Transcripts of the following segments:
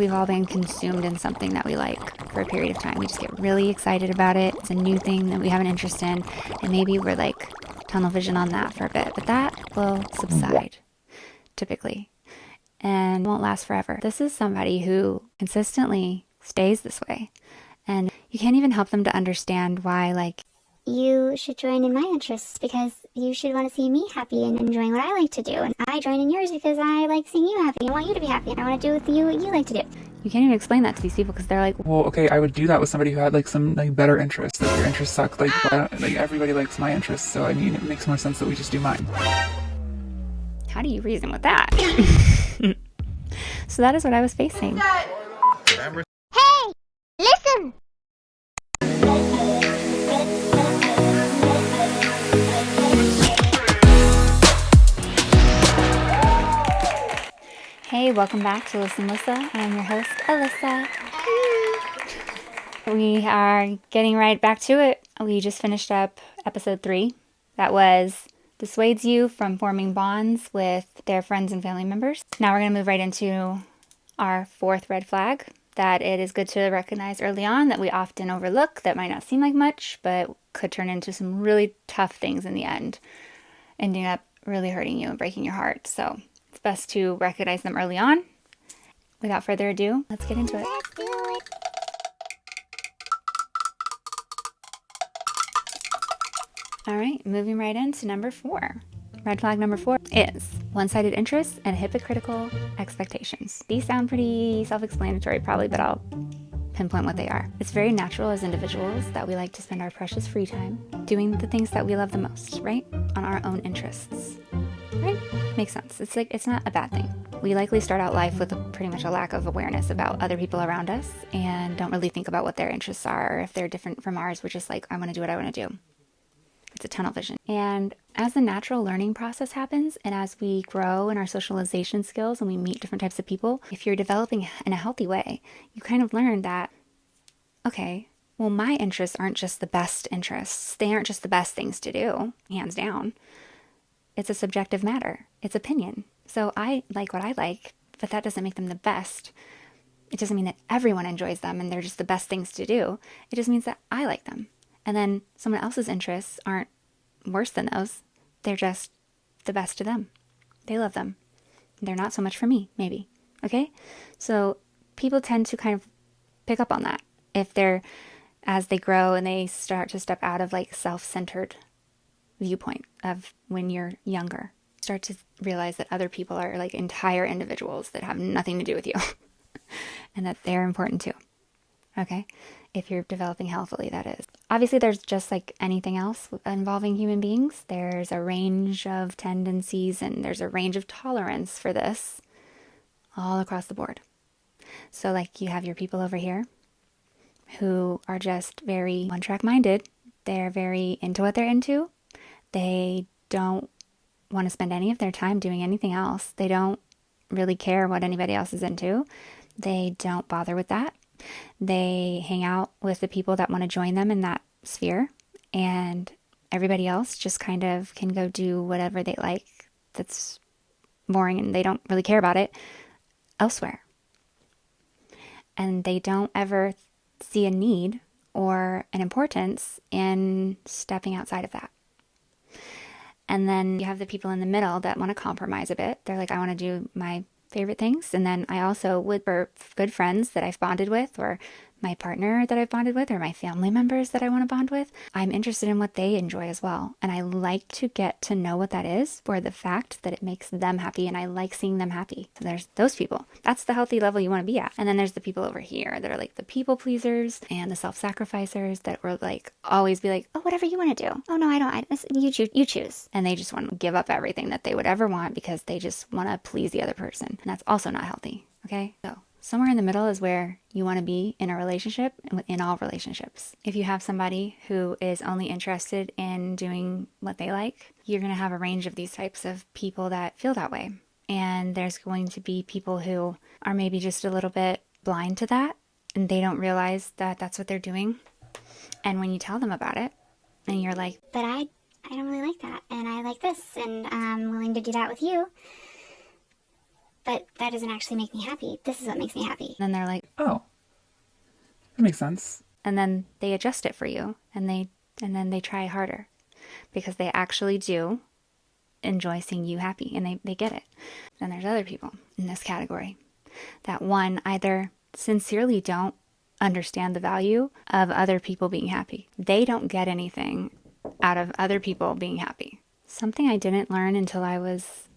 We've all been consumed in something that we like for a period of time. We just get really excited about it. It's a new thing that we have an interest in. And maybe we're like tunnel vision on that for a bit. But that will subside, typically, and won't last forever. This is somebody who consistently stays this way. And you can't even help them to understand why, like, you should join in my interests because you should want to see me happy and enjoying what I like to do. And I join in yours because I like seeing you happy and want you to be happy. And I want to do with you what you like to do. You can't even explain that to these people because they're like, well, okay, I would do that with somebody who had like some like better interests. Like your interests suck. Like like everybody likes my interests, so I mean, it makes more sense that we just do mine. how do you reason with that? So that is what I was facing. Hey, listen! Hey, welcome back to Listen Lyssa. I'm your host, Alyssa. We are getting right back to it. We just finished up episode 3. That was dissuades you from forming bonds with their friends and family members. Now we're going to move right into our 4th red flag, that it is good to recognize early on that we often overlook, that might not seem like much, but could turn into some really tough things in the end, ending up really hurting you and breaking your heart. So it's best to recognize them early on. Without further ado, let's get into it. Let's do it. All right, moving right into number 4. Red flag number 4 is one-sided interests and hypocritical expectations. These sound pretty self-explanatory probably, but I'll pinpoint what they are. It's very natural as individuals that we like to spend our precious free time doing the things that we love the most, right? On our own interests, right? Makes sense. It's like, it's not a bad thing. We likely start out life with pretty much a lack of awareness about other people around us and don't really think about what their interests are, or if they're different from ours. We're just like, I want to do what I want to do. It's a tunnel vision. And as the natural learning process happens, and as we grow in our socialization skills and we meet different types of people, if you're developing in a healthy way, you kind of learn that, okay, well, my interests aren't just the best interests. They aren't just the best things to do, hands down. It's a subjective matter. It's opinion. So I like what I like, but that doesn't make them the best. It doesn't mean that everyone enjoys them and they're just the best things to do. It just means that I like them. And then someone else's interests aren't worse than those. They're just the best to them. They love them. They're not so much for me, maybe. Okay? So people tend to kind of pick up on that if they're, as they grow and they start to step out of like self-centered viewpoint of when you're younger. Start to realize that other people are like entire individuals that have nothing to do with you and that they're important too. Okay? If you're developing healthily, that is. Obviously, there's just like anything else involving human beings. There's a range of tendencies and there's a range of tolerance for this all across the board. So like you have your people over here who are just very one-track minded. They're very into what they're into. They don't want to spend any of their time doing anything else. They don't really care what anybody else is into. They don't bother with that. They hang out with the people that want to join them in that sphere, and everybody else just kind of can go do whatever they like that's boring and they don't really care about it elsewhere. And they don't ever see a need or an importance in stepping outside of that. And then you have the people in the middle that want to compromise a bit. They're like, I want to do my favorite things. And then I also would, for good friends that I've bonded with, or my partner that I've bonded with, or my family members that I want to bond with, I'm interested in what they enjoy as well. And I like to get to know what that is for the fact that it makes them happy, and I like seeing them happy. So there's those people. That's the healthy level you want to be at. And then there's the people over here that are like the people pleasers and the self-sacrificers that will like always be like, oh, whatever you want to do. Oh no, I don't. You choose. And they just want to give up everything that they would ever want because they just want to please the other person. And that's also not healthy. Okay? So somewhere in the middle is where you want to be in a relationship, and in all relationships. If you have somebody who is only interested in doing what they like, you're going to have a range of these types of people that feel that way. And there's going to be people who are maybe just a little bit blind to that, and they don't realize that that's what they're doing. And when you tell them about it, and you're like, But I don't really like that, and I like this, and I'm willing to do that with you. but that doesn't actually make me happy. This is what makes me happy. And then they're like, Oh, that makes sense. and then they adjust it for you, and then they try harder because they actually do enjoy seeing you happy, and they get it. Then there's other people in this category that, one, either sincerely don't understand the value of other people being happy. They don't get anything out of other people being happy. Something I didn't learn until I was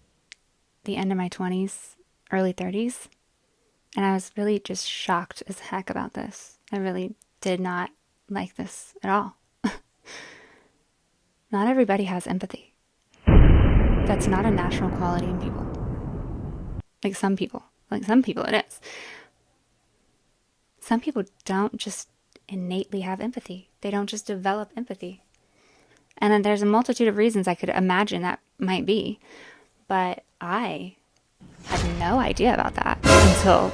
the end of my 20s, early 30s. And I was really just shocked as heck about this. I really did not like this at all. Not everybody has empathy. That's not a natural quality in people. Like some people it is. Some people don't just innately have empathy. They don't just develop empathy. And then there's a multitude of reasons I could imagine that might be. But I had no idea about that until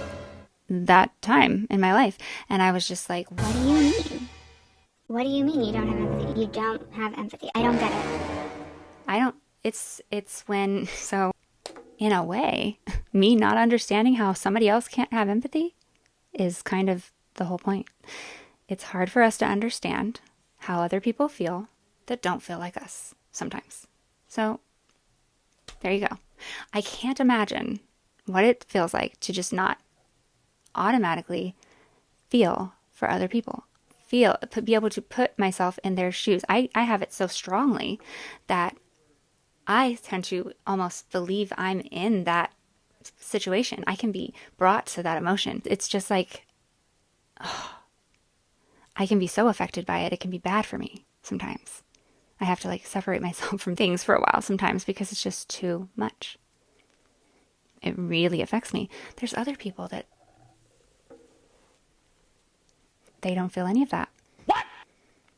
that time in my life. And I was just like, What do you mean? What do you mean you don't have empathy? You don't have empathy. I don't get it. it's when, so in a way, me not understanding how somebody else can't have empathy is kind of the whole point. It's hard for us to understand how other people feel that don't feel like us sometimes. So there you go. I can't imagine what it feels like to just not automatically feel for other people. Be able to put myself in their shoes. I have it so strongly that I tend to almost believe I'm in that situation. I can be brought to that emotion. It's just like, I can be so affected by it. It can be bad for me sometimes. I have to like separate myself from things for a while sometimes because it's just too much. It really affects me. There's other people that they don't feel any of that. What?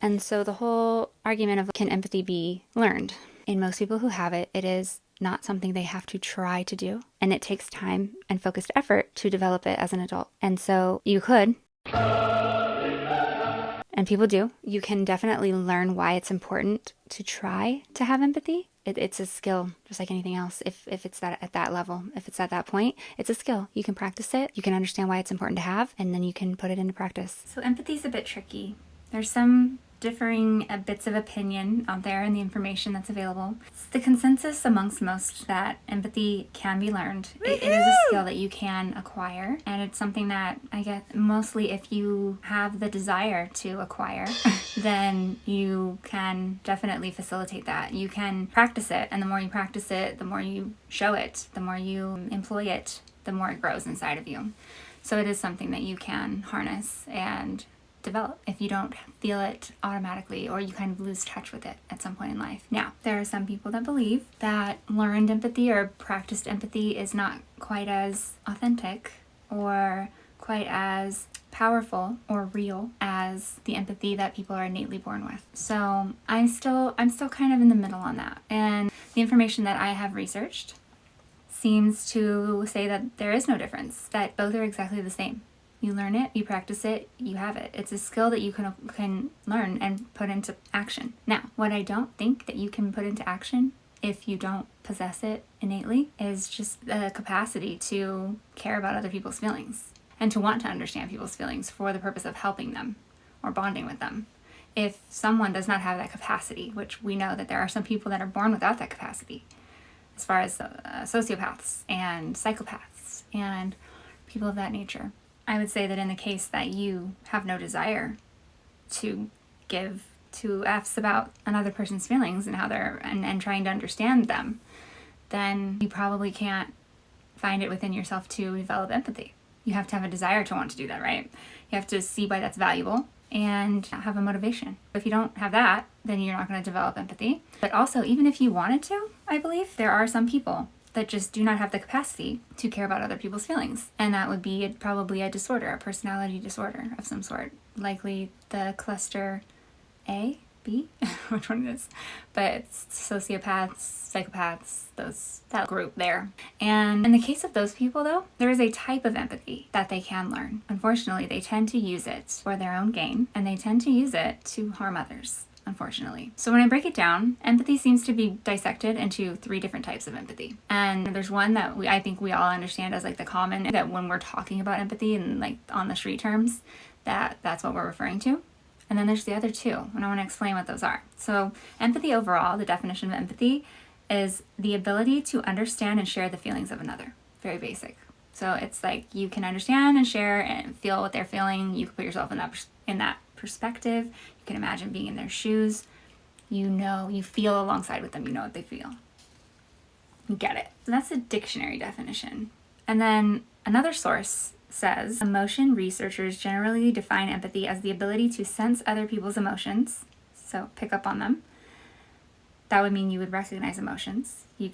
And so the whole argument of can empathy be learned? In most people who have it, it is not something they have to try to do. And it takes time and focused effort to develop it as an adult. And so you could, and people do, you can definitely learn why it's important to try to have empathy. It's a skill, just like anything else. If it's that at that level, if it's at that point, it's a skill. You can practice it. You can understand why it's important to have, and then you can put it into practice. So empathy is a bit tricky. There's some differing bits of opinion out there in the information that's available. It's the consensus amongst most that empathy can be learned. It is a skill that you can acquire, and it's something that I guess mostly if you have the desire to acquire, then you can definitely facilitate that. You can practice it, and the more you practice it, the more you show it, the more you employ it, the more it grows inside of you. So it is something that you can harness and develop if you don't feel it automatically or you kind of lose touch with it at some point in life. Now, there are some people that believe that learned empathy or practiced empathy is not quite as authentic or quite as powerful or real as the empathy that people are innately born with. So I'm still kind of in the middle on that. And the information that I have researched seems to say that there is no difference, that both are exactly the same. You learn it, you practice it, you have it. It's a skill that you can learn and put into action. Now, what I don't think that you can put into action if you don't possess it innately is just the capacity to care about other people's feelings and to want to understand people's feelings for the purpose of helping them or bonding with them. If someone does not have that capacity, which we know that there are some people that are born without that capacity, as far as sociopaths and psychopaths and people of that nature, I would say that in the case that you have no desire to give two F's about another person's feelings and how they're and trying to understand them, then you probably can't find it within yourself to develop empathy. You have to have a desire to want to do that, right? You have to see why that's valuable and have a motivation. If you don't have that, then you're not going to develop empathy. But also, even if you wanted to, I believe there are some people that just do not have the capacity to care about other people's feelings. And that would be probably a disorder, a personality disorder of some sort. Likely the cluster A, B, which one it is. But it's sociopaths, psychopaths, that group there. And in the case of those people though, there is a type of empathy that they can learn. Unfortunately, they tend to use it for their own gain, and they tend to use it to harm others. unfortunately. So when I break it down, empathy seems to be dissected into 3 different types of empathy. And there's one that I think we all understand as like the common, that when we're talking about empathy and like on the street terms, that's what we're referring to. And then there's the other 2, and I want to explain what those are. So empathy overall, the definition of empathy is the ability to understand and share the feelings of another. Very basic. So it's like you can understand and share and feel what they're feeling. You can put yourself in that perspective. You can imagine being in their shoes. You feel alongside with them. You know what they feel. You get it. So that's a dictionary definition. And then another source says, emotion researchers generally define empathy as the ability to sense other people's emotions, so pick up on them. That would mean you would recognize emotions. You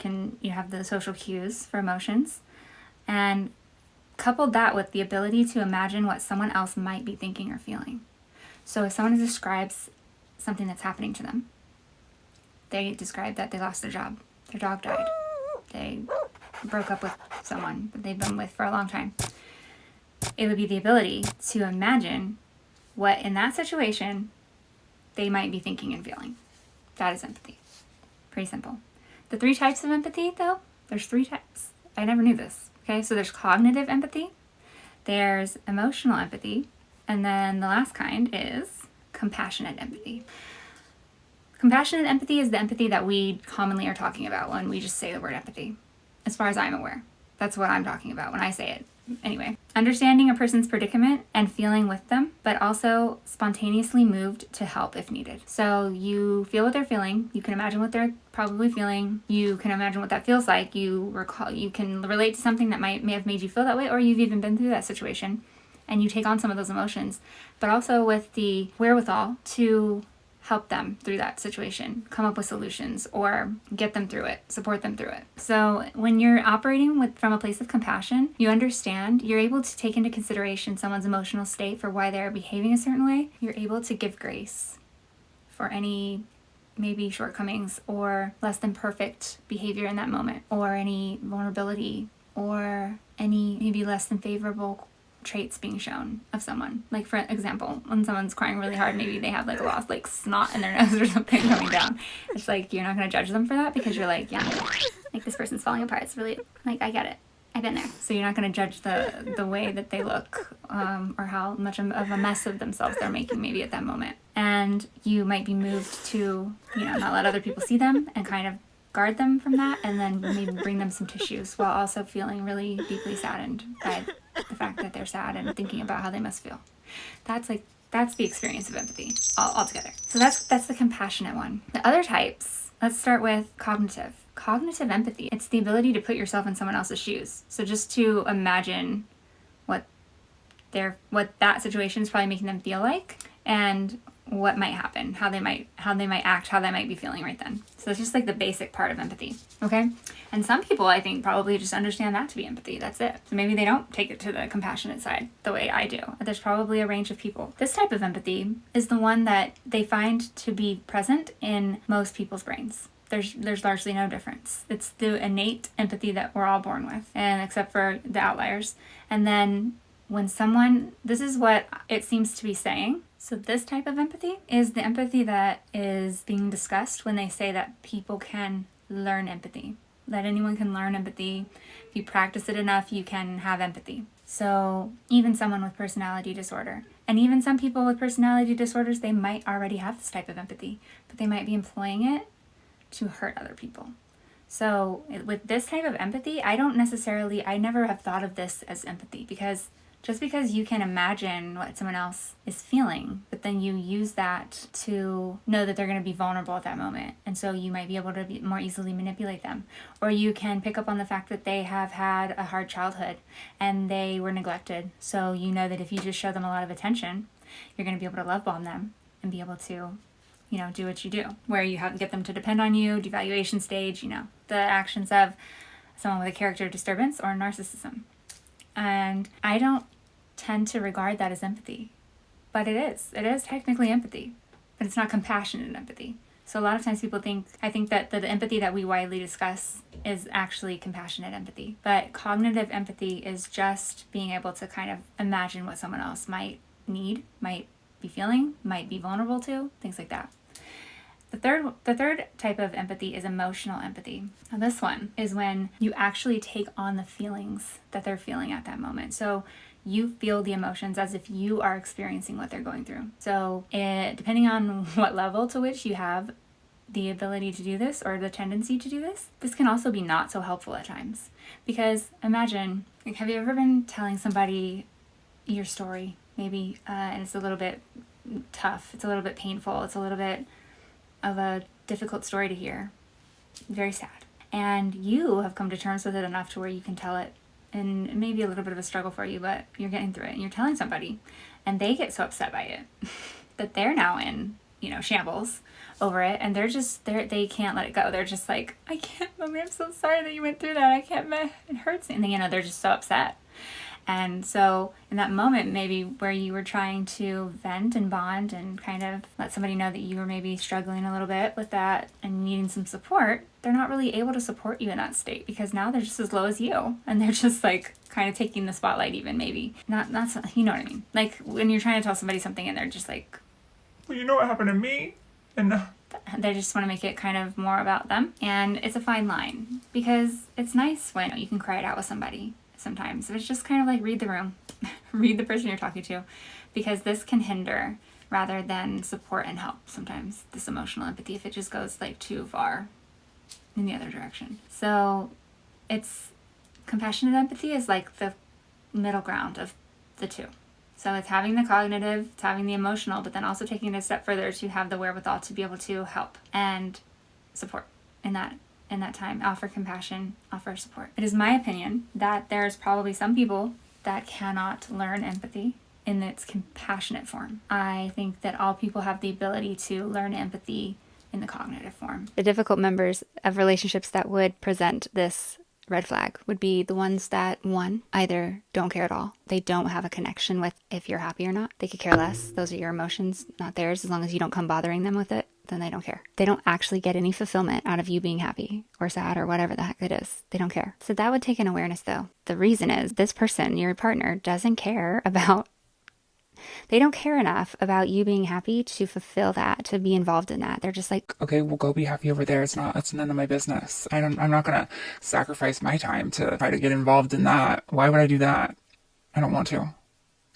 have the social cues for emotions, and coupled that with the ability to imagine what someone else might be thinking or feeling. So if someone describes something that's happening to them, they describe that they lost their job, their dog died, they broke up with someone that they've been with for a long time. It would be the ability to imagine what in that situation they might be thinking and feeling. That is empathy. Pretty simple. The 3 types of empathy, though, there's 3 types. I never knew this. Okay, so there's cognitive empathy, there's emotional empathy, and then the last kind is compassionate empathy. Compassionate empathy is the empathy that we commonly are talking about when we just say the word empathy, as far as I'm aware. That's what I'm talking about when I say it. Anyway, understanding a person's predicament and feeling with them, but also spontaneously moved to help if needed. So you feel what they're feeling. You can imagine what they're probably feeling. You can imagine what that feels like. You can relate to something that may have made you feel that way, or you've even been through that situation, and you take on some of those emotions, but also with the wherewithal to help them through that situation, come up with solutions, or get them through it, support them through it. So when you're operating from a place of compassion, you understand, you're able to take into consideration someone's emotional state for why they're behaving a certain way. You're able to give grace for any maybe shortcomings or less than perfect behavior in that moment, or any vulnerability, or any maybe less than favorable traits being shown of someone. Like, for example, when someone's crying really hard, maybe they have like a lost like snot in their nose or something coming down. It's like you're not going to judge them for that, because you're like, yeah, like this person's falling apart. It's really like, I get it. I've been there. So you're not going to judge the way that they look, or how much of a mess of themselves they're making maybe at that moment. And you might be moved to, not let other people see them and kind of guard them from that, and then maybe bring them some tissues while also feeling really deeply saddened by the fact that they're sad and thinking about how they must feel. That's the experience of empathy altogether. So that's the compassionate one. The other types, let's start with cognitive. Cognitive empathy, it's the ability to put yourself in someone else's shoes. So just to imagine what that situation is probably making them feel like, and what might happen, how they might act, how they might be feeling right then. So it's just like the basic part of empathy, okay? And some people, I think, probably just understand that to be empathy. That's it. So maybe they don't take it to the compassionate side the way I do. There's probably a range of people. This type of empathy is the one that they find to be present in most people's brains. There's largely no difference. It's the innate empathy that we're all born with, and except for the outliers. And then this is what it seems to be saying. So this type of empathy is the empathy that is being discussed when they say that people can learn empathy. That anyone can learn empathy. If you practice it enough, you can have empathy. So even someone with personality disorder, and even some people with personality disorders, they might already have this type of empathy, but they might be employing it to hurt other people. So with this type of empathy, I never have thought of this as empathy, because just because you can imagine what someone else is feeling, but then you use that to know that they're going to be vulnerable at that moment. And so you might be able to more easily manipulate them. Or you can pick up on the fact that they have had a hard childhood and they were neglected. So you know that if you just show them a lot of attention, you're going to be able to love bomb them and be able to, do what you do. Where you get them to depend on you, devaluation stage, the actions of someone with a character disturbance or narcissism. And I don't tend to regard that as empathy, but it is. It is technically empathy, but it's not compassionate empathy. So a lot of times I think that the empathy that we widely discuss is actually compassionate empathy. But cognitive empathy is just being able to kind of imagine what someone else might need, might be feeling, might be vulnerable to, things like that. The third type of empathy is emotional empathy. Now this one is when you actually take on the feelings that they're feeling at that moment. So you feel the emotions as if you are experiencing what they're going through. So depending on what level to which you have the ability to do this or the tendency to do this, this can also be not so helpful at times. Because imagine, like, have you ever been telling somebody your story, maybe, and it's a little bit tough, it's a little bit painful, it's a little bit of a difficult story to hear, very sad. And you have come to terms with it enough to where you can tell it, and it may be a little bit of a struggle for you, but you're getting through it, and you're telling somebody, and they get so upset by it that they're now in, shambles over it, and they can't let it go. They're just like, I can't, Mommy, I'm so sorry that you went through that. I can't, it hurts. And then, they're just so upset. And so in that moment, maybe where you were trying to vent and bond and kind of let somebody know that you were maybe struggling a little bit with that and needing some support, they're not really able to support you in that state because now they're just as low as you. And they're just like kind of taking the spotlight even maybe. Not you know what I mean? Like when you're trying to tell somebody something and they're just like, well, you know what happened to me? And they just want to make it kind of more about them. And it's a fine line because it's nice when you can cry it out with somebody. Sometimes it's just kind of like read the room, read the person you're talking to, because this can hinder rather than support and help sometimes, this emotional empathy, if it just goes like too far in the other direction. So it's compassionate empathy is like the middle ground of the two. So it's having the cognitive, it's having the emotional, but then also taking it a step further to have the wherewithal to be able to help and support in that time, offer compassion, offer support. It is my opinion that there's probably some people that cannot learn empathy in its compassionate form. I think that all people have the ability to learn empathy in the cognitive form. The difficult members of relationships that would present this red flag would be the ones that, one, either don't care at all. They don't have a connection with if you're happy or not. They could care less. Those are your emotions, not theirs. As long as you don't come bothering them with it, then they don't care. They don't actually get any fulfillment out of you being happy or sad or whatever the heck it is. They don't care. So that would take an awareness though. The reason is this person, your partner, doesn't care about, they don't care enough about you being happy to fulfill that, to be involved in that. They're just like, okay, well, go be happy over there. It's none of my business. I'm not going to sacrifice my time to try to get involved in that. Why would I do that? I don't want to.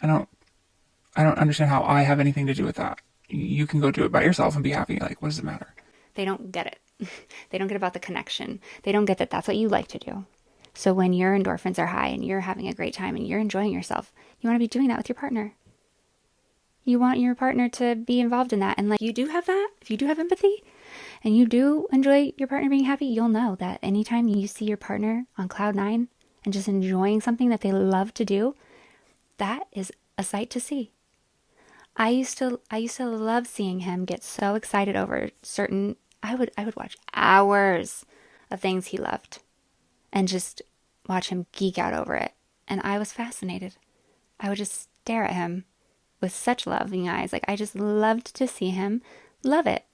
I don't understand how I have anything to do with that. You can go do it by yourself and be happy. Like, what does it matter? They don't get it. They don't get about the connection. They don't get that that's what you like to do. So when your endorphins are high and you're having a great time and you're enjoying yourself, you want to be doing that with your partner. You want your partner to be involved in that. And like you do have that, if you do have empathy and you do enjoy your partner being happy, you'll know that anytime you see your partner on cloud nine and just enjoying something that they love to do, that is a sight to see. I used to love seeing him get so excited over certain, I would watch hours of things he loved and just watch him geek out over it. And I was fascinated. I would just stare at him with such loving eyes. Like I just loved to see him love it.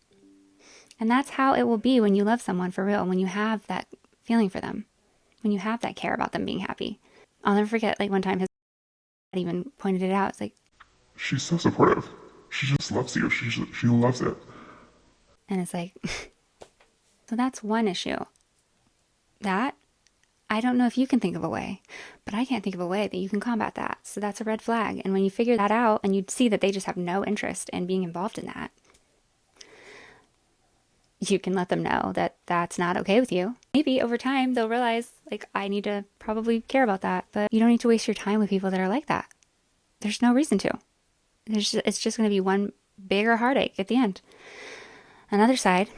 And that's how it will be when you love someone for real, when you have that feeling for them, when you have that care about them being happy. I'll never forget, like one time his dad even pointed it out. It's like, she's so supportive. She just loves you. She loves it. and it's like, so that's one issue. That, I don't know if you can think of a way, but I can't think of a way that you can combat that. So that's a red flag. And when you figure that out and you see that they just have no interest in being involved in that, you can let them know that that's not okay with you. Maybe over time they'll realize, like, I need to probably care about that, but you don't need to waste your time with people that are like that. There's no reason to. It's just going to be one bigger heartache at the end. Another side,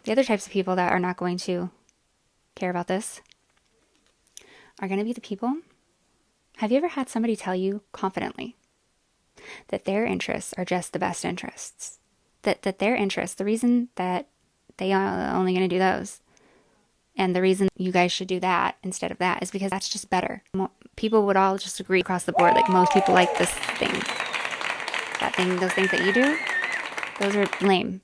the other types of people that are not going to care about this are going to be the people. Have you ever had somebody tell you confidently that their interests are just the best interests? That their interests, the reason that they are only going to do those, and the reason you guys should do that instead of that is because that's just better. People would all just agree across the board, like most people like this thing. That thing, those things that you do, those are lame.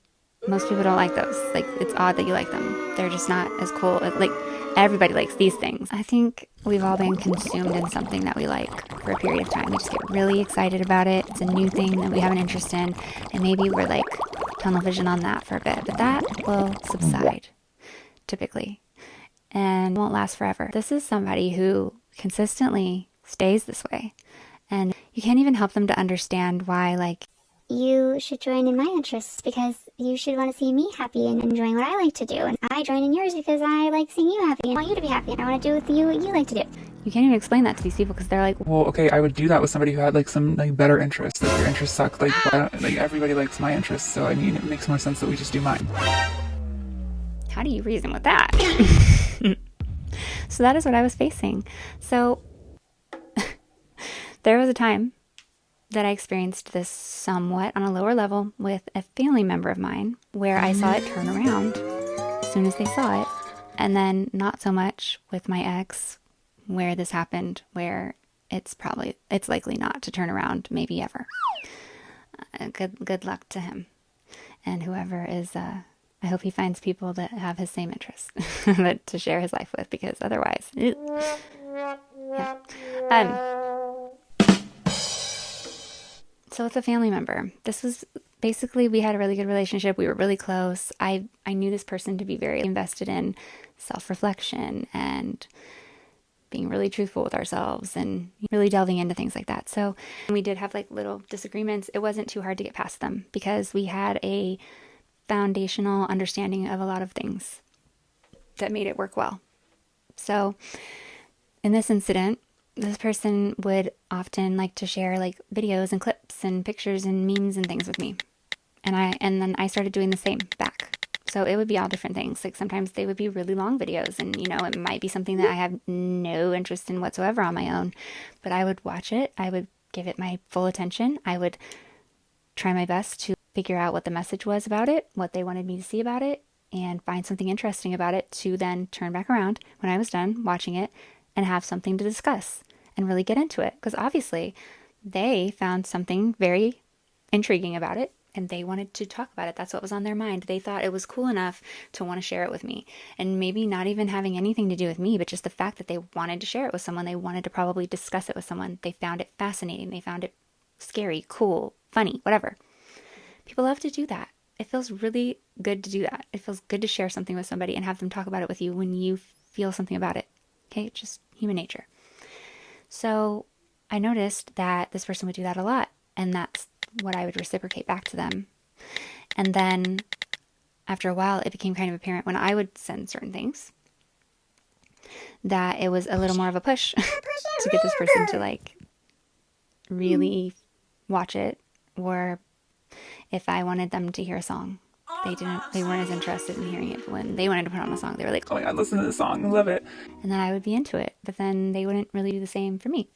Most people don't like those. Like, it's odd that you like them. They're just not as cool. Like, everybody likes these things. I think we've all been consumed in something that we like for a period of time. We just get really excited about it. It's a new thing that we have an interest in. And maybe we're like tunnel vision on that for a bit, but that will subside typically and won't last forever. This is somebody who consistently stays this way, and you can't even help them to understand why, like, you should join in my interests because you should want to see me happy and enjoying what I like to do. And I join in yours because I like seeing you happy and want you to be happy. And I want to do with you what you like to do. you can't even explain that to these people because they're like, Well, okay, I would do that with somebody who had like some like better interests. Like your interests suck. Like why don't, like everybody likes my interests, so I mean it makes more sense that we just do mine. how do you reason with that? So that is what I was facing. So there was a time that I experienced this somewhat on a lower level with a family member of mine where I saw it turn around as soon as they saw it. And then not so much with my ex where this happened, where it's likely not to turn around, maybe ever. Good luck to him. And whoever is, I hope he finds people that have his same interests to share his life with, because otherwise, yeah. So it's a family member. This was basically, we had a really good relationship. We were really close. I knew this person to be very invested in self-reflection and being really truthful with ourselves and really delving into things like that. So we did have like little disagreements. It wasn't too hard to get past them because we had a foundational understanding of a lot of things that made it work well. So in this incident, this person would often like to share like videos and clips and pictures and memes and things with me. And then I started doing the same back. So it would be all different things. Like sometimes they would be really long videos and, you know, it might be something that I have no interest in whatsoever on my own, but I would watch it. I would give it my full attention. I would try my best to figure out what the message was about it, what they wanted me to see about it, and find something interesting about it to then turn back around when I was done watching it and have something to discuss and really get into it. Because obviously they found something very intriguing about it and they wanted to talk about it. That's what was on their mind. They thought it was cool enough to want to share it with me. And maybe not even having anything to do with me, but just the fact that they wanted to share it with someone. They wanted to probably discuss it with someone. They found it fascinating. They found it scary, cool, funny, whatever. People love to do that. It feels really good to do that. It feels good to share something with somebody and have them talk about it with you when you feel something about it. Okay, just human nature. So I noticed that this person would do that a lot, and that's what I would reciprocate back to them. And then after a while, it became kind of apparent when I would send certain things that it was a little more of a push to get this person to like really watch it, or if I wanted them to hear a song, they weren't as interested in hearing it. But when they wanted to put on a song, they were like, Oh my god, listen to this song, I love it. and then I would be into it, but then they wouldn't really do the same for me.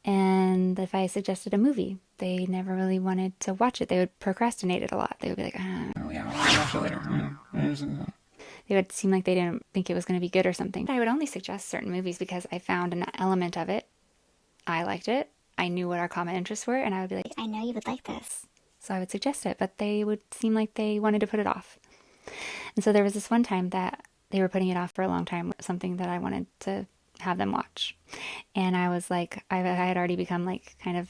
And if I suggested a movie, they never really wanted to watch it. They would procrastinate it a lot. They would be like, Oh yeah, I'll watch it later. They would seem like they didn't think it was going to be good or something. I would only suggest certain movies because I found an element of it. I liked it. I knew what our common interests were, and I would be like, I know you would like this. so I would suggest it, but they would seem like they wanted to put it off. And so there was this one time that they were putting it off for a long time, something that I wanted to have them watch. And I was like, I had already become like kind of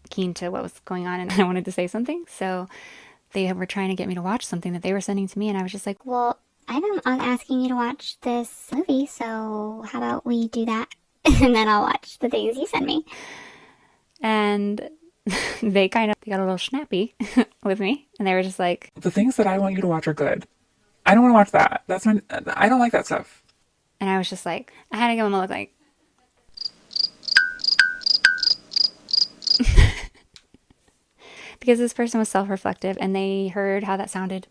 keen to what was going on, and I wanted to say something. So they were trying to get me to watch something that they were sending to me, and I was just like, Well, I've been asking you to watch this movie, so how about we do that? And then I'll watch the things you send me. and they got a little snappy with me, and they were just like, The things that I want you to watch are good. I don't want to watch that. I don't like that stuff. and I was just like, I had to give them a look like, because this person was self-reflective and they heard how that sounded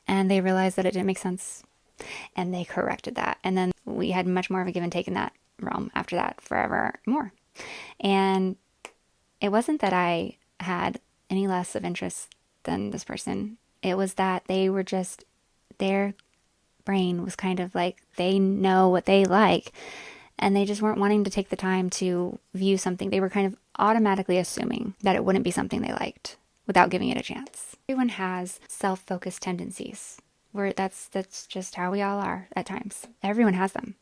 and they realized that it didn't make sense and they corrected that. And then we had much more of a give and take in that realm after that forever more. And it wasn't that I had any less of interest than this person. It was that they were just, their brain was kind of like, they know what they like, and they just weren't wanting to take the time to view something. They were kind of automatically assuming that it wouldn't be something they liked without giving it a chance. Everyone has self-focused tendencies, That's just how we all are at times. Everyone has them.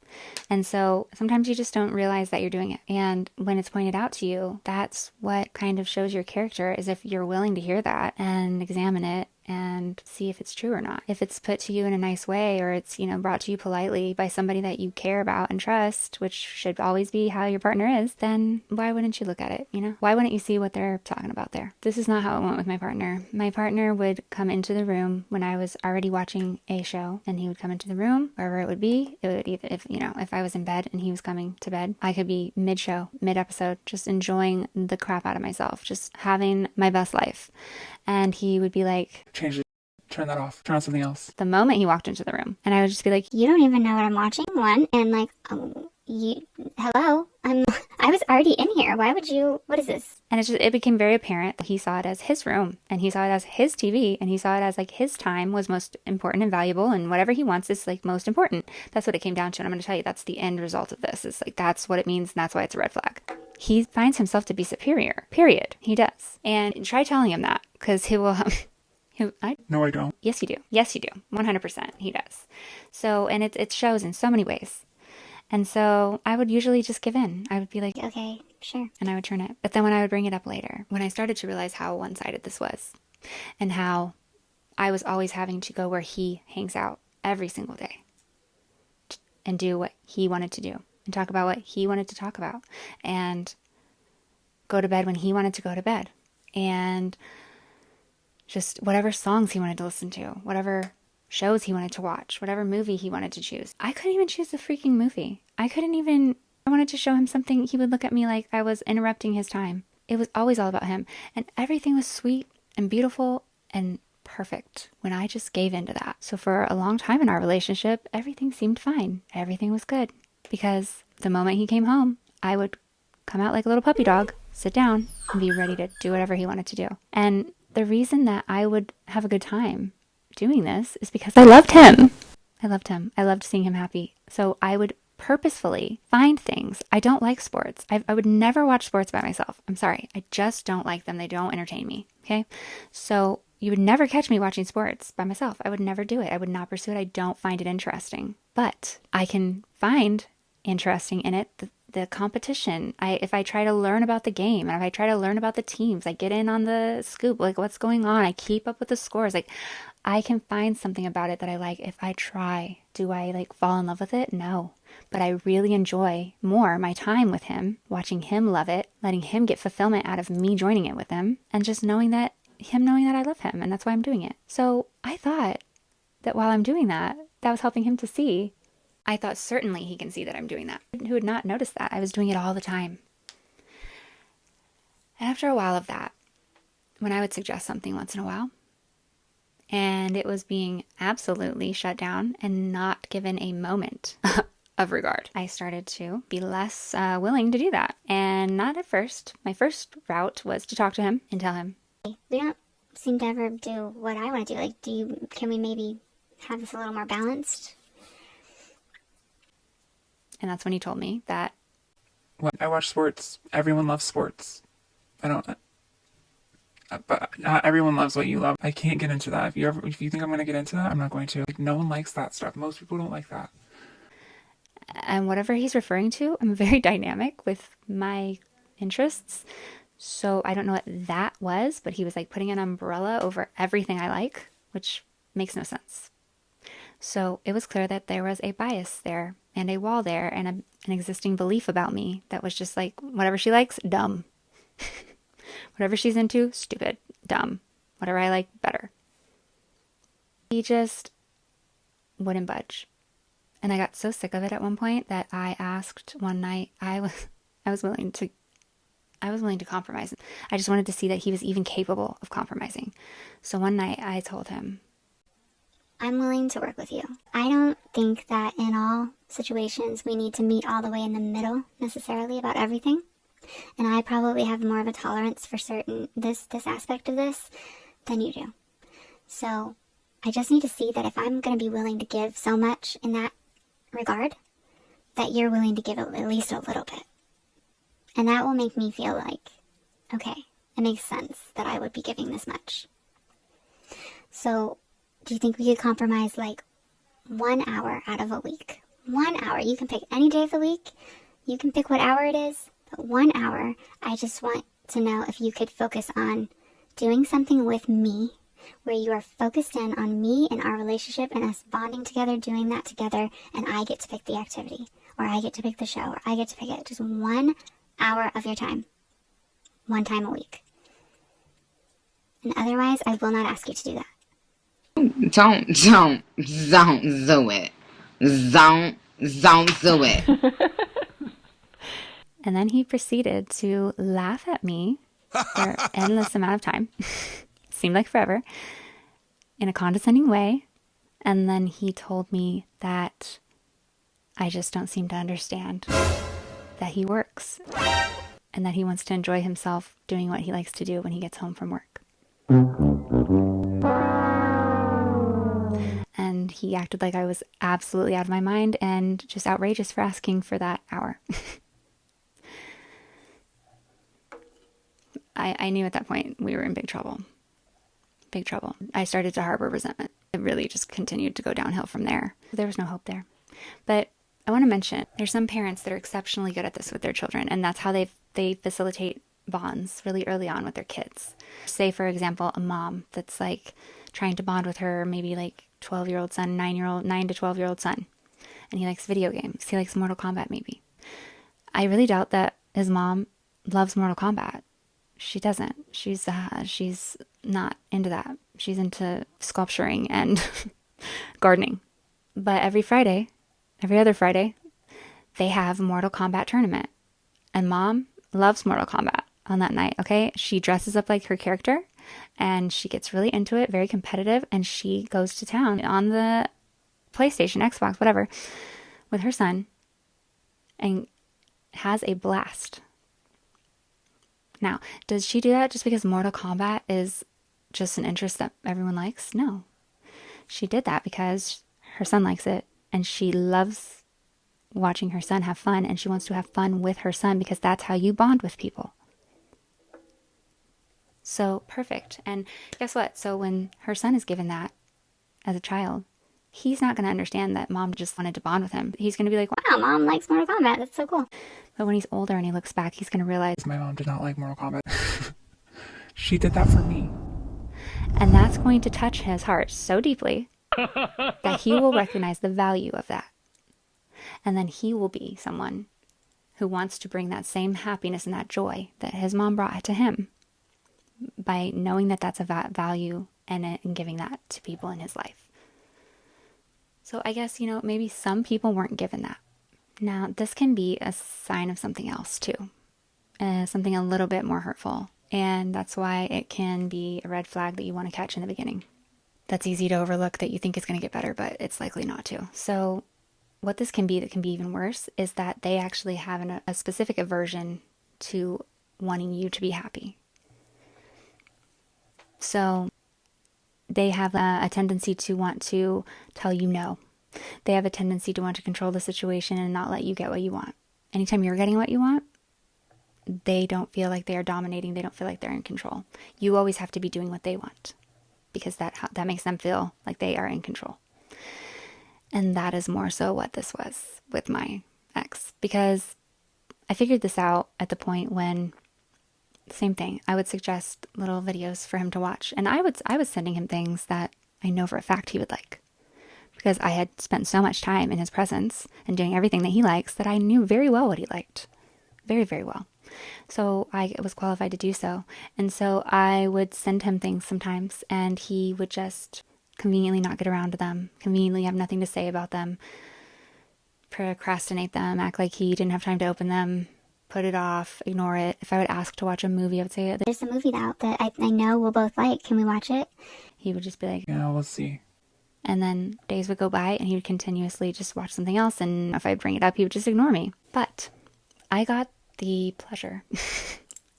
And so sometimes you just don't realize that you're doing it. And when it's pointed out to you, that's what kind of shows your character, is if you're willing to hear that and examine it and see if it's true or not. If it's put to you in a nice way, or it's, brought to you politely by somebody that you care about and trust, which should always be how your partner is, then why wouldn't you look at it? Why wouldn't you see what they're talking about there? This is not how it went with my partner. My partner would come into the room when I was already watching a show, and he would come into the room, wherever it would be. It would either, if I was in bed and he was coming to bed, I could be mid-show, mid-episode, just enjoying the crap out of myself, just having my best life. And he would be like, Change it. Turn that off. Turn on something else. The moment he walked into the room. And I would just be like, you don't even know what I'm watching, one, and like, hello, I was already in here. Why would you, what is this? And it became very apparent that he saw it as his room, and he saw it as his TV, and he saw it as like his time was most important and valuable, and whatever he wants is like most important. That's what it came down to. And I'm going to tell you, that's the end result of this. It's like, that's what it means, and that's why it's a red flag. He finds himself to be superior, period. He does. And try telling him that, because he will... No, I don't. Yes, you do. Yes, you do. 100%. He does. So, and it shows in so many ways. And so I would usually just give in. I would be like, okay, sure. And I would turn it. But then when I would bring it up later, when I started to realize how one-sided this was, and how I was always having to go where he hangs out every single day and do what he wanted to do and talk about what he wanted to talk about and go to bed when he wanted to go to bed and just whatever songs he wanted to listen to, whatever shows he wanted to watch, whatever movie he wanted to choose. I couldn't even choose the freaking movie. I wanted to show him something, he would look at me like I was interrupting his time. It was always all about him. And everything was sweet and beautiful and perfect when I just gave into that. So for a long time in our relationship, everything seemed fine. Everything was good. Because the moment he came home, I would come out like a little puppy dog, sit down, and be ready to do whatever he wanted to do. And the reason that I would have a good time doing this is because I loved him. I loved him. I loved seeing him happy. So I would purposefully find things. I don't like sports. I would never watch sports by myself. I'm sorry. I just don't like them. They don't entertain me. Okay? So you would never catch me watching sports by myself. I would never do it. I would not pursue it. I don't find it interesting. But I can find interesting in it the competition. If I try to learn about the game, and if I try to learn about the teams, I get in on the scoop, like what's going on. I keep up with the scores. Like I can find something about it that I like if I try. Do I like fall in love with it? No. But I really enjoy more my time with him, watching him love it, letting him get fulfillment out of me joining it with him, and just knowing that I love him, and that's why I'm doing it. So I thought that while I'm doing that, that was helping him to see. I thought certainly he can see that I'm doing that. Who would not notice that? I was doing it all the time. And after a while of that, when I would suggest something once in a while, and it was being absolutely shut down and not given a moment of regard, I started to be less willing to do that. And not at first. My first route was to talk to him and tell him, we don't seem to ever do what I want to do. Like, can we maybe have this a little more balanced? And that's when he told me that. When I watch sports, everyone loves sports. But not everyone loves what you love. I can't get into that. If you think I'm going to get into that, I'm not going to. Like, no one likes that stuff. Most people don't like that. And whatever he's referring to, I'm very dynamic with my interests. So I don't know what that was, but he was like putting an umbrella over everything I like, which makes no sense. So it was clear that there was a bias there and a wall there and an existing belief about me that was just like, whatever she likes, dumb. Whatever she's into, stupid, dumb. Whatever I like, better. He just wouldn't budge. And I got so sick of it at one point that I asked one night, I was willing to compromise. I just wanted to see that he was even capable of compromising. So one night I told him, I'm willing to work with you. I don't think that in all situations we need to meet all the way in the middle necessarily about everything. And I probably have more of a tolerance for this aspect of this than you do. So I just need to see that if I'm going to be willing to give so much in that regard, that you're willing to give at least a little bit. And that will make me feel like, okay, it makes sense that I would be giving this much. So Do you think we could compromise like 1 hour out of a week? 1 hour. You can pick any day of the week. You can pick what hour it is. But 1 hour, I just want to know if you could focus on doing something with me where you are focused in on me and our relationship and us bonding together, doing that together, and I get to pick the activity, or I get to pick the show, or I get to pick it. Just 1 hour of your time. 1 time a week. And otherwise, I will not ask you to do that. Don't do it. Don't do it. And then he proceeded to laugh at me for an endless amount of time. Seemed like forever. In a condescending way. And then he told me that I just don't seem to understand that he works. And that he wants to enjoy himself doing what he likes to do when he gets home from work. And he acted like I was absolutely out of my mind and just outrageous for asking for that hour. I knew at that point we were in big trouble. Big trouble. I started to harbor resentment. It really just continued to go downhill from there. There was no hope there. But I want to mention, there's some parents that are exceptionally good at this with their children, and that's how they facilitate bonds really early on with their kids. Say, for example, a mom that's like trying to bond with her maybe like 12-year-old son, 9 to 12-year-old son, and he likes video games. He likes Mortal Kombat maybe. I really doubt that his mom loves Mortal Kombat. She doesn't. She's not into that. She's into sculpturing and gardening. But every other Friday, they have a Mortal Kombat tournament. And mom loves Mortal Kombat on that night, okay? She dresses up like her character and she gets really into it, very competitive, and she goes to town on the PlayStation, Xbox, whatever, with her son and has a blast. Now, does she do that just because Mortal Kombat is just an interest that everyone likes? No. She did that because her son likes it and she loves watching her son have fun, and she wants to have fun with her son because that's how you bond with people. So perfect. And guess what? So when her son is given that as a child, he's not going to understand that mom just wanted to bond with him. He's going to be like, Wow, mom likes Mortal Kombat. That's so cool. But when he's older and he looks back, he's going to realize My mom did not like Mortal Kombat. She did that for me. and that's going to touch his heart so deeply that he will recognize the value of that. And then he will be someone who wants to bring that same happiness and that joy that his mom brought to him by knowing that that's a value and giving that to people in his life. So I guess, maybe some people weren't given that. Now, this can be a sign of something else too, something a little bit more hurtful. And that's why it can be a red flag that you want to catch in the beginning. That's easy to overlook, that you think is going to get better, but it's likely not to. So what this can be that can be even worse is that they actually have a specific aversion to wanting you to be happy. So they have a tendency to want to tell you no. They have a tendency to want to control the situation and not let you get what you want. Anytime you're getting what you want, they don't feel like they are dominating. They don't feel like they're in control. You always have to be doing what they want because that makes them feel like they are in control. And that is more so what this was with my ex, because I figured this out at the point when, same thing, I would suggest little videos for him to watch. And I was sending him things that I know for a fact he would like, because I had spent so much time in his presence and doing everything that he likes that I knew very well what he liked. Very, very well. So I was qualified to do so. And so I would send him things sometimes and he would just conveniently not get around to them, conveniently have nothing to say about them, procrastinate them, act like he didn't have time to open them, put it off, ignore it. If I would ask to watch a movie, I would say, There's a movie out that I know we'll both like. Can we watch it? He would just be like, Yeah, we'll see. And then days would go by and he would continuously just watch something else. And if I bring it up, he would just ignore me. But I got the pleasure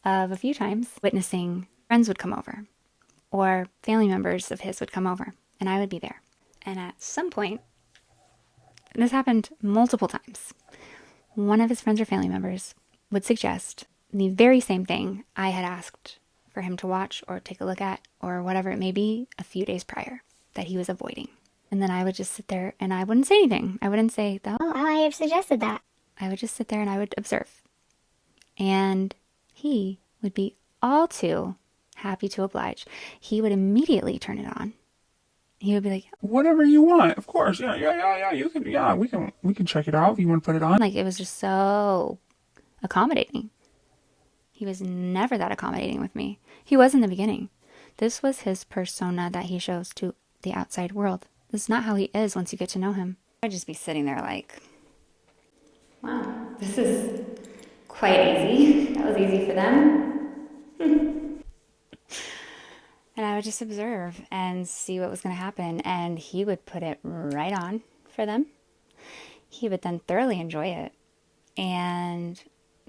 of a few times witnessing friends would come over or family members of his would come over and I would be there. And at some point, and this happened multiple times, one of his friends or family members would suggest the very same thing I had asked for him to watch or take a look at or whatever it may be a few days prior. that he was avoiding. And then I would just sit there and I wouldn't say anything. I wouldn't say, Oh, I have suggested that. I would just sit there and I would observe. And he would be all too happy to oblige. He would immediately turn it on. He would be like, Whatever you want, of course. Yeah. You can. Yeah, we can check it out if you want to put it on. like, it was just so accommodating. He was never that accommodating with me. He was in the beginning. This was his persona that he shows to the outside world. This is not how he is once you get to know him. I'd just be sitting there like, wow, this is quite easy. That was easy for them. And I would just observe and see what was going to happen. And he would put it right on for them. He would then thoroughly enjoy it and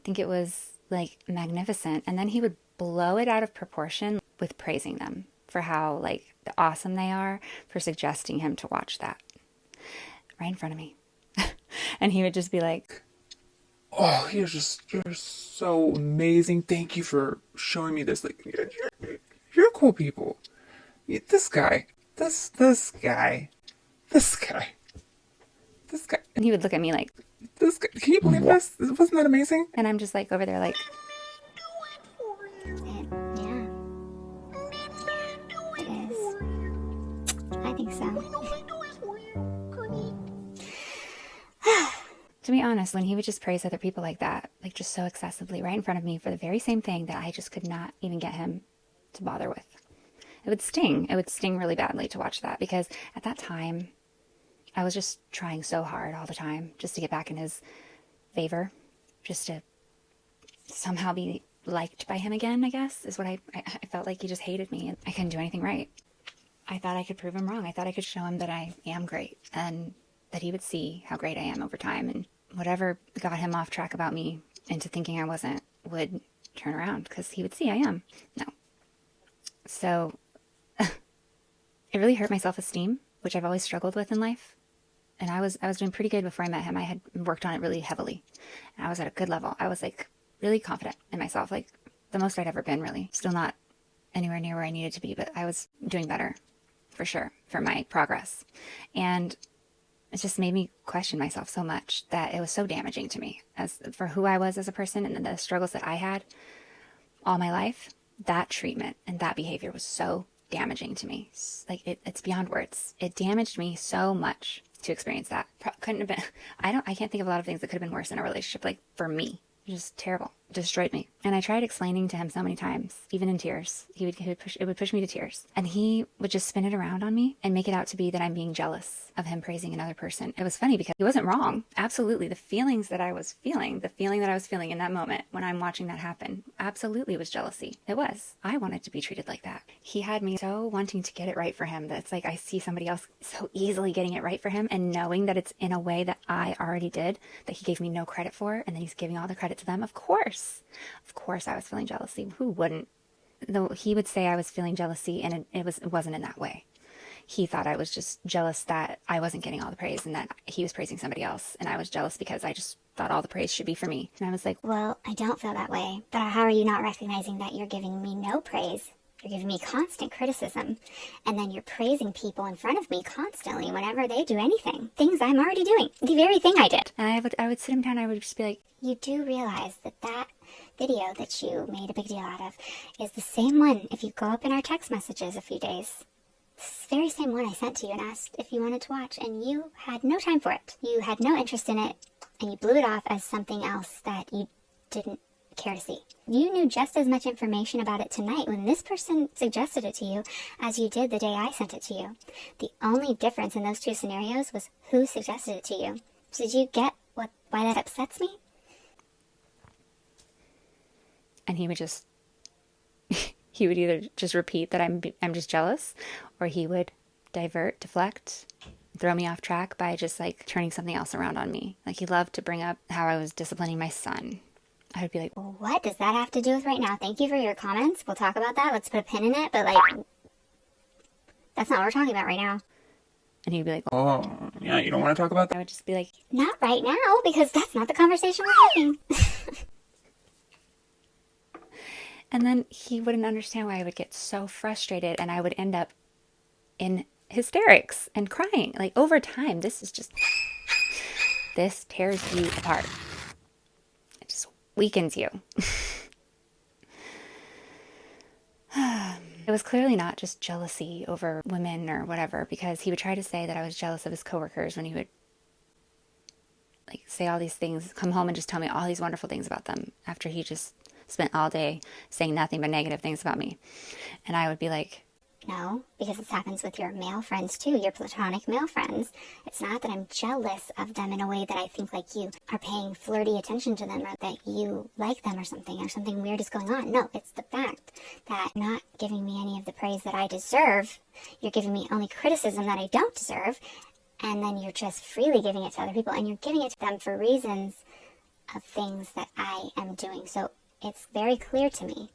think it was like magnificent. And then he would blow it out of proportion with praising them for how like awesome they are, for suggesting him to watch that right in front of me. And he would just be like, Oh, you're so amazing. Thank you for showing me this. Like, you're cool people. This guy. and he would look at me like, This guy. Can you believe this? Wasn't that amazing? and I'm just like over there like, Yeah. It is. I think so. to be honest, when he would just praise other people like that, like just so excessively right in front of me for the very same thing that I just could not even get him to bother with. It would sting. It would sting really badly to watch that because at that time, I was just trying so hard all the time just to get back in his favor, just to somehow be liked by him again, I guess, is what I felt like he just hated me and I couldn't do anything right. I thought I could prove him wrong. I thought I could show him that I am great and that he would see how great I am over time, and whatever got him off track about me into thinking I wasn't would turn around because he would see I am. No. So it really hurt my self-esteem, which I've always struggled with in life. And I was doing pretty good before I met him. I had worked on it really heavily. And I was at a good level. I was like really confident in myself, like the most I'd ever been, really. Still not anywhere near where I needed to be, but I was doing better for sure for my progress. And it just made me question myself so much that it was so damaging to me as for who I was as a person and the struggles that I had all my life. That treatment and that behavior was so damaging to me. Like it's beyond words. It damaged me so much to experience that. Couldn't have been, I can't think of a lot of things that could have been worse in a relationship, like for me. Just terrible. Destroyed me. And I tried explaining to him so many times, even in tears. It would push me to tears. And he would just spin it around on me and make it out to be that I'm being jealous of him praising another person. It was funny because he wasn't wrong. Absolutely. The feelings that I was feeling, in that moment when I'm watching that happen, absolutely was jealousy. It was. I wanted to be treated like that. He had me so wanting to get it right for him that it's like I see somebody else so easily getting it right for him and knowing that it's in a way that I already did, that he gave me no credit for, and then he's giving all the credit to them. Of course I was feeling jealousy. Who wouldn't? Though he would say I was feeling jealousy, and it wasn't in that way. He thought I was just jealous that I wasn't getting all the praise and that he was praising somebody else, and I was jealous because I just thought all the praise should be for me. And I was like, Well, I don't feel that way, but how are you not recognizing that you're giving me no praise? You're giving me constant criticism, and then you're praising people in front of me constantly whenever they do anything. Things I'm already doing. The very thing I did. and I would sit him down and I would just be like, You do realize that video that you made a big deal out of is the same one if you go up in our text messages a few days. This very same one I sent to you and asked if you wanted to watch, and you had no time for it. You had no interest in it, and you blew it off as something else that you didn't care to see. You knew just as much information about it tonight when this person suggested it to you as you did the day I sent it to you. The only difference in those two scenarios was who suggested it to you. So did you get why that upsets me? and he would just, he would either just repeat that I'm just jealous, or he would deflect, throw me off track by just like turning something else around on me. Like he loved to bring up how I was disciplining my son. I would be like, Well, what does that have to do with right now? Thank you for your comments. We'll talk about that. Let's put a pin in it. But like, that's not what we're talking about right now. and he'd be like, Oh, yeah, you don't want to talk about that? I would just be like, Not right now, because that's not the conversation we're having. and then he wouldn't understand why I would get so frustrated, and I would end up in hysterics and crying. Like over time, this tears you apart. It just weakens you. It was clearly not just jealousy over women or whatever, because he would try to say that I was jealous of his coworkers when he would like say all these things, come home and just tell me all these wonderful things about them after he just spent all day saying nothing but negative things about me. And I would be like, No, because this happens with your male friends too, your platonic male friends. It's not that I'm jealous of them in a way that I think like you are paying flirty attention to them or that you like them or something weird is going on. No, it's the fact that you're not giving me any of the praise that I deserve. You're giving me only criticism that I don't deserve. And then you're just freely giving it to other people, and you're giving it to them for reasons of things that I am doing. So it's very clear to me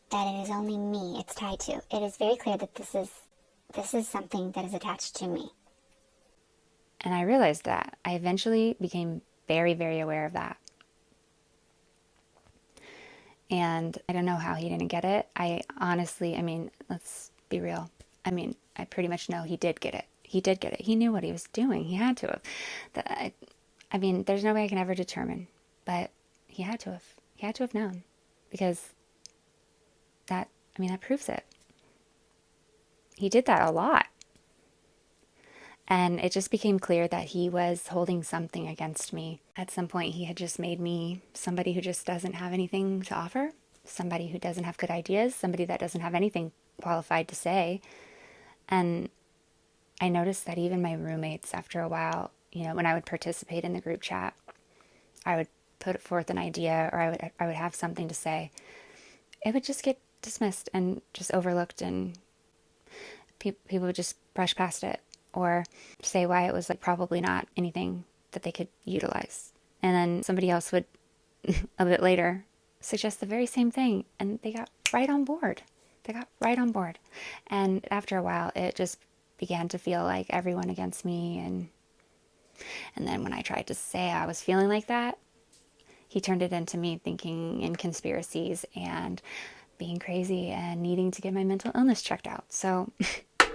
that it is only me it's tied to. It is very clear that this is something that is attached to me. and I realized that. I eventually became very, very aware of that. And I don't know how he didn't get it. I honestly, let's be real. I pretty much know he did get it. He did get it. He knew what he was doing. He had to have. There's no way I can ever determine, but he had to have. He had to have known, because that proves it. He did that a lot. And it just became clear that he was holding something against me. At some point, he had just made me somebody who just doesn't have anything to offer, somebody who doesn't have good ideas, somebody that doesn't have anything qualified to say. And I noticed that even my roommates, after a while, when I would participate in the group chat, I would put forth an idea, or I would have something to say. It would just get dismissed and just overlooked, and people would just brush past it or say why it was probably not anything that they could utilize. And then somebody else would a bit later suggest the very same thing, and they got right on board. And after a while, it just began to feel like everyone against me. And then when I tried to say I was feeling like that, he turned it into me thinking in conspiracies and being crazy and needing to get my mental illness checked out. So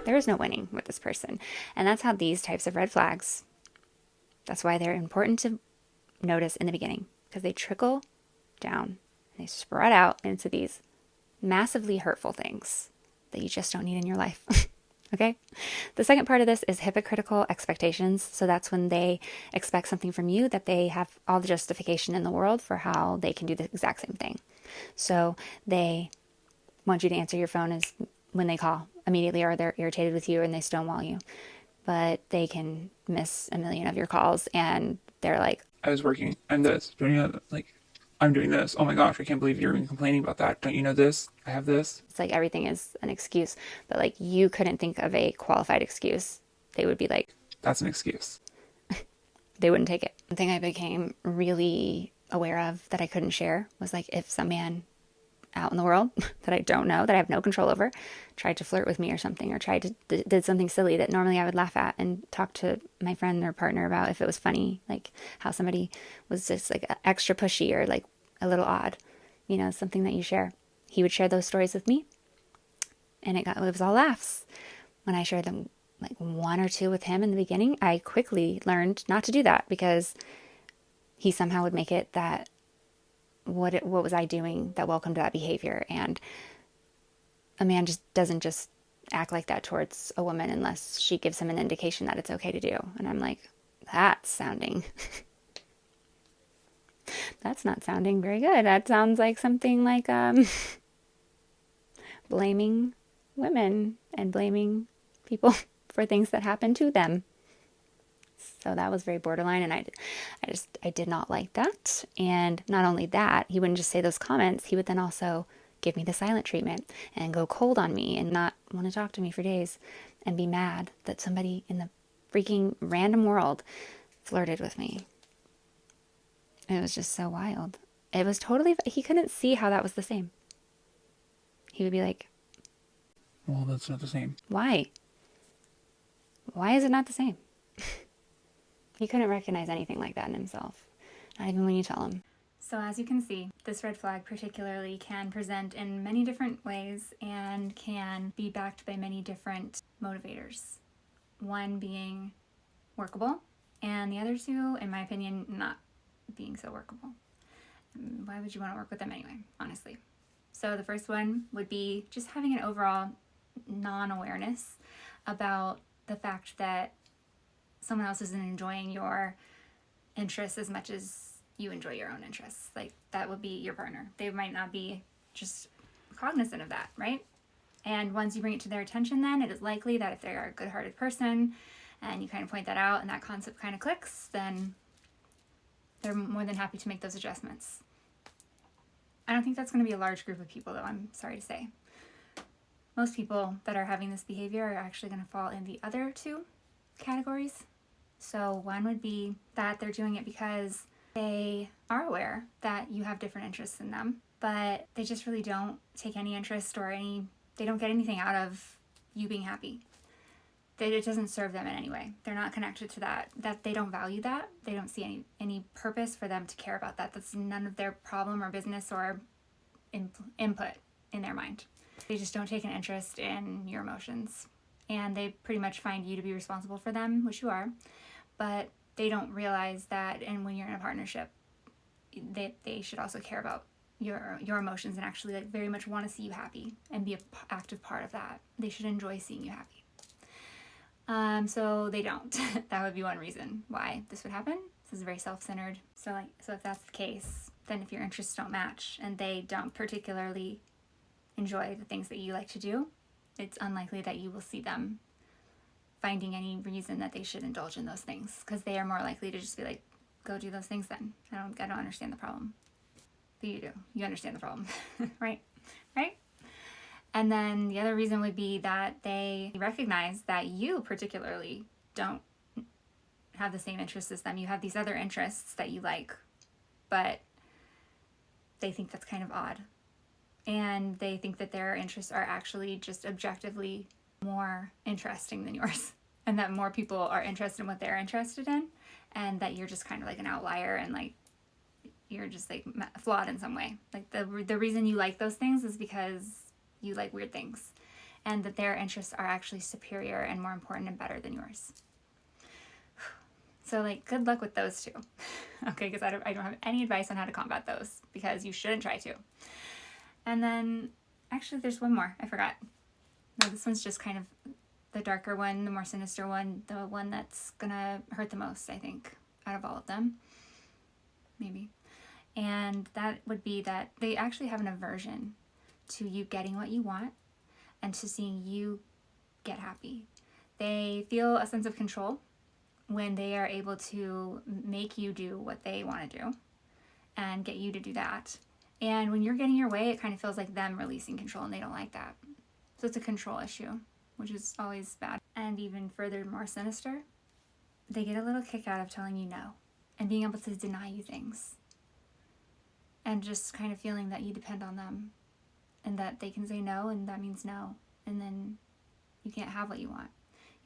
there is no winning with this person. And that's how these types of red flags, that's why they're important to notice in the beginning, because they trickle down and they spread out into these massively hurtful things that you just don't need in your life. Okay? The second part of this is hypocritical expectations. So that's when they expect something from you that they have all the justification in the world for how they can do the exact same thing. So they want you to answer your phone as when they call immediately, or they're irritated with you and they stonewall you. But they can miss a million of your calls and they're like, I was working. I'm this. Don't you know? I'm doing this. Oh my gosh, I can't believe you're even complaining about that. Don't you know this? I have this. It's like everything is an excuse. But you couldn't think of a qualified excuse. They would be like, that's an excuse. They wouldn't take it. One thing I became really aware of that I couldn't share was if some man out in the world that I don't know, that I have no control over, tried to flirt with me or something, or did something silly that normally I would laugh at and talk to my friend or partner about if it was funny, like how somebody was just extra pushy or a little odd, something that you share. He would share those stories with me, and it was all laughs. When I shared them one or two with him in the beginning, I quickly learned not to do that, because he somehow would make it that what was I doing that welcomed that behavior. And a man just doesn't just act like that towards a woman unless she gives him an indication that it's okay to do. And I'm like, that's not sounding very good. That sounds like something blaming women and blaming people for things that happen to them. So that was very borderline, and I did not like that. And not only that, he wouldn't just say those comments, he would then also give me the silent treatment and go cold on me and not want to talk to me for days and be mad that somebody in the freaking random world flirted with me. It was just so wild. It was totally, he couldn't see how that was the same. He would be like, well, that's not the same. Why? Why is it not the same? He couldn't recognize anything like that in himself, not even when you tell him. So as you can see, this red flag particularly can present in many different ways and can be backed by many different motivators. one being workable, and the other two, in my opinion, not being so workable. Why would you want to work with them anyway, honestly? So the first one would be just having an overall non-awareness about the fact that someone else isn't enjoying your interests as much as you enjoy your own interests. Like, that would be your partner. They might not be just cognizant of that, right? And once you bring it to their attention, then it is likely that if they're a good-hearted person and you kind of point that out and that concept kind of clicks, then they're more than happy to make those adjustments. I don't think that's going to be a large group of people, though, I'm sorry to say. Most people that are having this behavior are actually going to fall in the other two categories. So one would be that they're doing it because they are aware that you have different interests in them, but they just really don't take any interest or they don't get anything out of you being happy. It doesn't serve them in any way. They're not connected to that they don't value that. They don't see any purpose for them to care about that. That's none of their problem or business or input in their mind. They just don't take an interest in your emotions. And they pretty much find you to be responsible for them, which you are. But they don't realize that, and when you're in a partnership, they should also care about your emotions and actually like very much want to see you happy and be an active part of that. They should enjoy seeing you happy. So they don't. That would be one reason why this would happen. This is very self-centered. So if that's the case, then if your interests don't match and they don't particularly enjoy the things that you like to do, it's unlikely that you will see them finding any reason that they should indulge in those things, because they are more likely to just be like, go do those things then. I don't understand the problem. But you do. You understand the problem, right? Right? And then the other reason would be that they recognize that you particularly don't have the same interests as them. You have these other interests that you like, but they think that's kind of odd. And they think that their interests are actually just objectively more interesting than yours. And that more people are interested in what they're interested in. And that you're just kind of like an outlier and like you're just like flawed in some way. Like the reason you like those things is because you like weird things. And that their interests are actually superior and more important and better than yours. So like, good luck with those two. Okay, because I don't have any advice on how to combat those, because you shouldn't try to. And then, actually there's one more, I forgot. No, this one's just kind of the darker one, the more sinister one, the one that's gonna hurt the most, I think, out of all of them. Maybe. And that would be that they actually have an aversion to you getting what you want and to seeing you get happy. They feel a sense of control when they are able to make you do what they want to do and get you to do that. And when you're getting your way, it kind of feels like them releasing control, and they don't like that. So it's a control issue, which is always bad. And even further, more sinister, they get a little kick out of telling you no and being able to deny you things. And just kind of feeling that you depend on them and that they can say no, and that means no. And then you can't have what you want.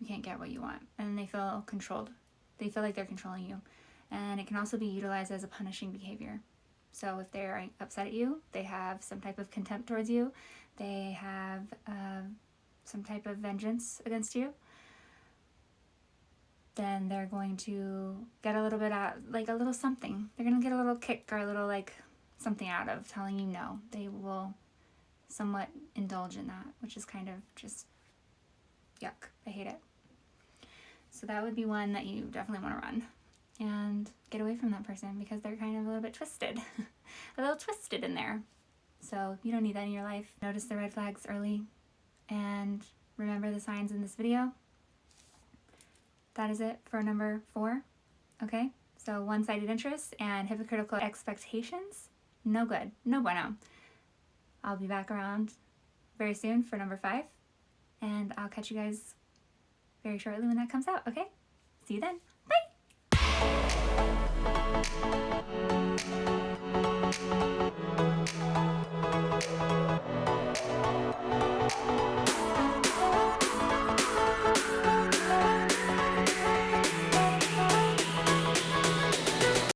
You can't get what you want. And they feel controlled. They feel like they're controlling you. And it can also be utilized as a punishing behavior. So if they're upset at you, they have some type of contempt towards you, they have some type of vengeance against you, then they're going to get a little bit out, like a little something. They're going to get a little kick or a little like something out of telling you no. They will somewhat indulge in that, which is kind of just yuck. I hate it. So that would be one that you definitely want to run and get away from that person, because they're kind of a little bit twisted. A little twisted in there. So you don't need that in your life. Notice the red flags early and remember the signs in this video. That is it for number 4. Okay, so one-sided interests and hypocritical expectations. No good. No bueno. I'll be back around very soon for number 5. And I'll catch you guys very shortly when that comes out, okay? See you then. Bye!